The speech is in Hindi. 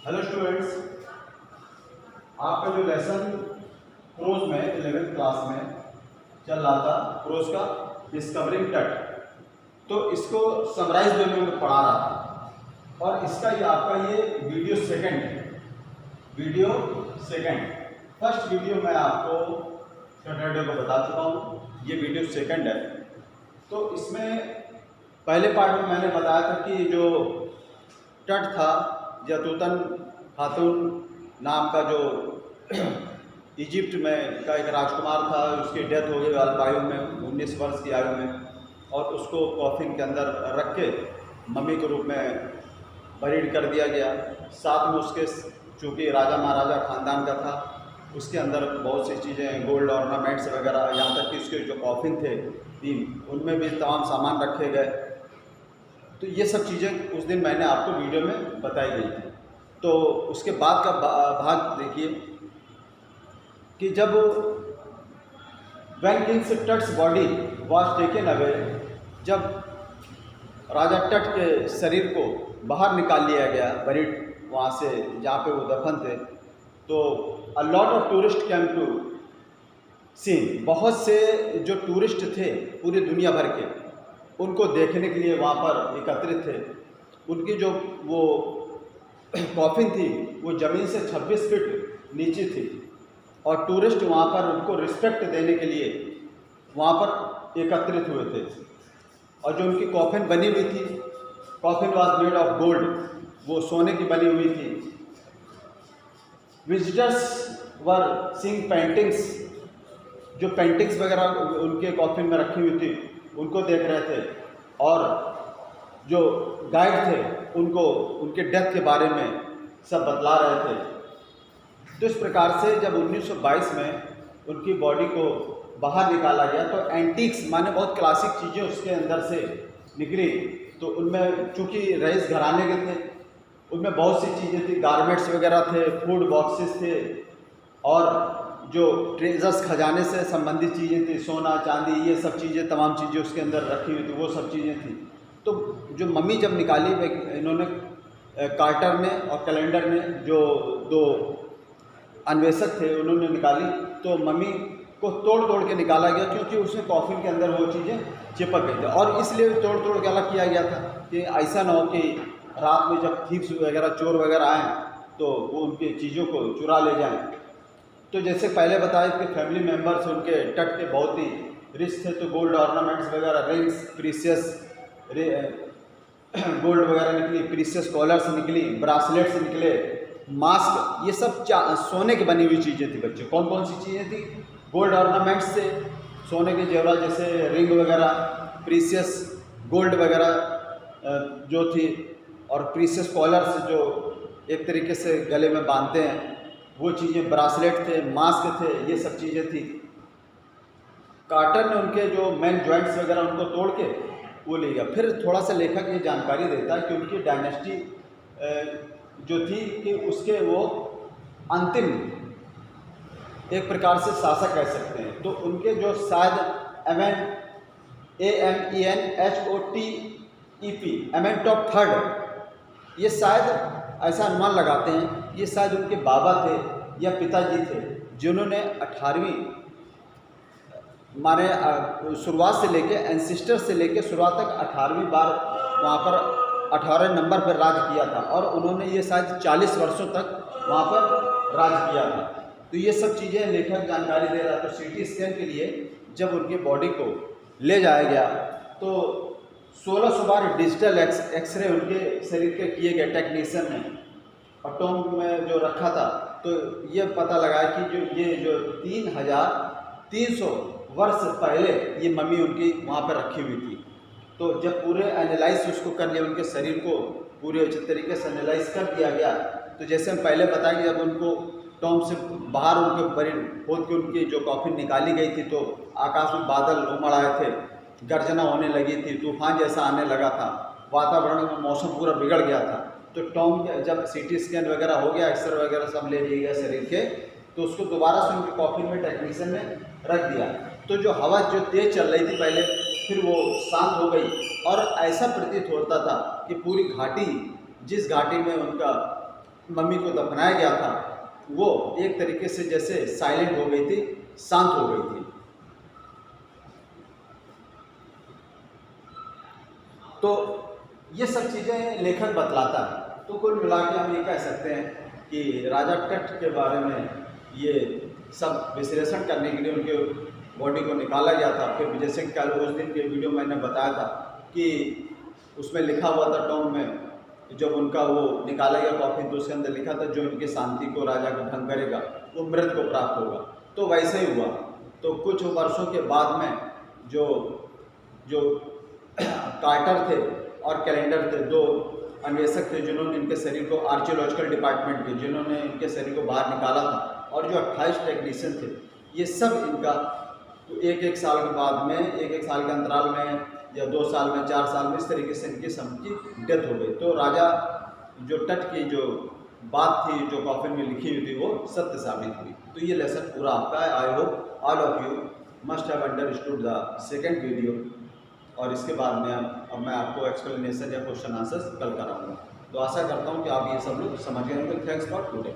हेलो स्टूडेंट्स, आपका जो लेसन प्रोज में 11th क्लास में चल रहा था, प्रोज का डिस्कवरिंग टट, तो इसको समराइज वे में पढ़ा रहा था और इसका ये आपका ये वीडियो सेकंड है। वीडियो सेकंड, फर्स्ट वीडियो मैं आपको सैटरडे को बता चुका हूँ, ये वीडियो सेकंड है। तो इसमें पहले पार्ट में मैंने बताया था कि जो टट था, जतूतन खातून नाम का जो इजिप्ट में का एक राजकुमार था, उसकी डेथ हो गई अल्पायु में, 19 वर्ष की आयु में, और उसको कॉफिन के अंदर रख के मम्मी के रूप में बरीड कर दिया गया। साथ में उसके चूँकि राजा महाराजा ख़ानदान का था, उसके अंदर बहुत सी चीज़ें, गोल्ड ऑर्नामेंट्स वगैरह, यहाँ तक कि उसके जो कॉफिन थे 3, उनमें भी तमाम सामान रखे गए। तो ये सब चीज़ें उस दिन मैंने आपको वीडियो में बताई गई थी। तो उसके बाद का भाग देखिए कि जब when King's Tut's body was taken away, जब राजा टट के शरीर को बाहर निकाल लिया गया बरीड वहाँ से जहाँ पे वो दफन थे, तो a lot of tourist came to seen, बहुत से जो टूरिस्ट थे पूरी दुनिया भर के, उनको देखने के लिए वहाँ पर एकत्रित थे। उनकी जो वो कॉफिन थी वो ज़मीन से 26 फीट नीचे थी और टूरिस्ट वहाँ पर उनको रिस्पेक्ट देने के लिए वहाँ पर एकत्रित हुए थे। और जो उनकी कॉफिन बनी हुई थी, coffin was made of gold, वो सोने की बनी हुई थी। विजिटर्स वर सीइंग पेंटिंग्स, जो पेंटिंग्स वगैरह उनके कॉफिन में रखी हुई थी उनको देख रहे थे, और जो गाइड थे उनको उनके डेथ के बारे में सब बतला रहे थे। तो इस प्रकार से जब 1922 में उनकी बॉडी को बाहर निकाला गया, तो एंटीक्स माने बहुत क्लासिक चीज़ें उसके अंदर से निकली। तो उनमें चूँकि रईस घराने के थे, उनमें बहुत सी चीज़ें थी, गारमेंट्स वगैरह थे, फूड बॉक्सेस थे, और जो ट्रेजर्स खजाने से संबंधित चीज़ें थी, सोना चांदी, ये सब चीज़ें, तमाम चीज़ें उसके अंदर रखी हुई थी, वो सब चीज़ें थी। तो जो मम्मी जब निकाली, इन्होंने कार्टर ने और कैलेंडर ने, जो 2 अन्वेषक थे, उन्होंने निकाली, तो मम्मी को तोड़ तोड़ के निकाला गया, क्योंकि उसमें कॉफिन के अंदर वो चीज़ें चिपक गई थी। और इसलिए तोड़ तोड़ के अलग किया गया था कि ऐसा ना हो कि रात में जब थीव्स वगैरह, चोर वगैरह आएँ तो वो उनकी चीज़ों को चुरा ले जाएँ। तो जैसे पहले बताया कि फैमिली मेम्बर्स उनके टट के बहुत ही रिच थे, तो गोल्ड ऑर्नामेंट्स वगैरह, रिंग्स, प्रीशियस गोल्ड वगैरह निकली, प्रीशियस कॉलर्स निकली, ब्रासलेट्स निकले, मास्क, ये सब सोने की बनी हुई चीज़ें थी बच्चे। कौन कौन सी चीज़ें थी? गोल्ड ऑर्नामेंट्स से सोने के जेवरात जैसे रिंग वगैरह, प्रीशियस गोल्ड वगैरह जो थी, और प्रीशियस कॉलर्स जो एक तरीके से गले में बांधते हैं, वो चीज़ें, ब्रासलेट थे, मास्क थे, ये सब चीज़ें थी। कार्टर ने उनके जो मेन जॉइंट्स वगैरह उनको तोड़ के वो ले गया। फिर थोड़ा सा लेखक ये जानकारी देता है कि उनकी डायनेस्टी जो थी कि उसके वो अंतिम एक प्रकार से शासक कह सकते हैं। तो उनके जो शायद AMENHOTEP, एमेनटॉप थर्ड, ये शायद ऐसा अनुमान लगाते हैं ये शायद उनके बाबा थे या पिताजी थे, जिन्होंने 18वीं माने शुरुआत से लेके, एंसिस्टर से लेके शुरुआत तक 18वीं बार वहाँ पर 18 नंबर पर राज किया था, और उन्होंने ये शायद 40 वर्षों तक वहाँ पर राज किया था। तो ये सब चीज़ें लेखक जानकारी दे रहा है। तो CT स्कैन के लिए जब उनकी बॉडी को ले जाया गया, तो 1600 बार डिजिटल एक्सरे उनके शरीर के किए गए टेक्नीशियन ने, और टॉम में जो रखा था, तो ये पता लगा कि जो 3300 वर्ष पहले ये मम्मी उनकी वहाँ पर रखी हुई थी। तो जब पूरे एनालाइज उसको कर लिया, उनके शरीर को पूरे अच्छे तरीके से एनालाइज कर दिया गया, तो जैसे हम पहले बताएंगे, जब उनको टॉम से बाहर उनके बरीड खोद के उनकी जो कॉफिन निकाली गई थी, तो आकाश में बादल उमड़ आए थे, गर्जना होने लगी थी, तूफान जैसा आने लगा था, वातावरण में मौसम पूरा बिगड़ गया था। तो टॉम जब CT स्कैन वगैरह हो गया, एक्सरे वगैरह सब ले लिए गया शरीर के, तो उसको दोबारा से उनके कॉफिन में टेक्नीशियन ने रख दिया। तो जो हवा जो तेज़ चल रही थी पहले, फिर वो शांत हो गई, और ऐसा प्रतीत होता था कि पूरी घाटी, जिस घाटी में उनका मम्मी को दफनाया गया था वो एक तरीके से जैसे साइलेंट हो गई थी, शांत हो गई थी। तो ये सब चीज़ें लेखक बतलाता है। तो कुल मिला के हम ये कह सकते हैं कि राजा टट के बारे में ये सब विश्लेषण करने के लिए उनके बॉडी को निकाला गया था। फिर विजय सिंह का उस दिन के वीडियो मैंने बताया था कि उसमें लिखा हुआ था टॉम में, जब उनका वो निकाला गया कॉफिन तो उसके अंदर लिखा था जो इनकी शांति को राजा का भंग करेगा वो मृत को प्राप्त होगा। तो वैसे ही हुआ। तो कुछ वर्षों के बाद में जो जो कार्टर थे और कैलेंडर थे, दो अन्वेषक थे जिन्होंने इनके शरीर को, आर्कियोलॉजिकल डिपार्टमेंट के जिन्होंने इनके शरीर को बाहर निकाला था, और जो 28 टेक्नीशियन थे, ये सब इनका एक एक साल के बाद में, एक एक साल के अंतराल में या 2 साल में, 4 साल में, इस तरीके से इनकी सबकी डेथ हो गई। तो राजा जो टट की जो बात थी जो कॉफिन में लिखी हुई थी वो सत्य साबित हुई। तो ये लेसन पूरा आपका है। I hope all of you must have understood the second video. और इसके बाद में अब मैं आपको एक्सप्लेनेशन या क्वेश्चन आंसर्स कल कराऊंगा। तो आशा करता हूँ कि आप ये सब लोग समझ गए होंगे। Thanks for today.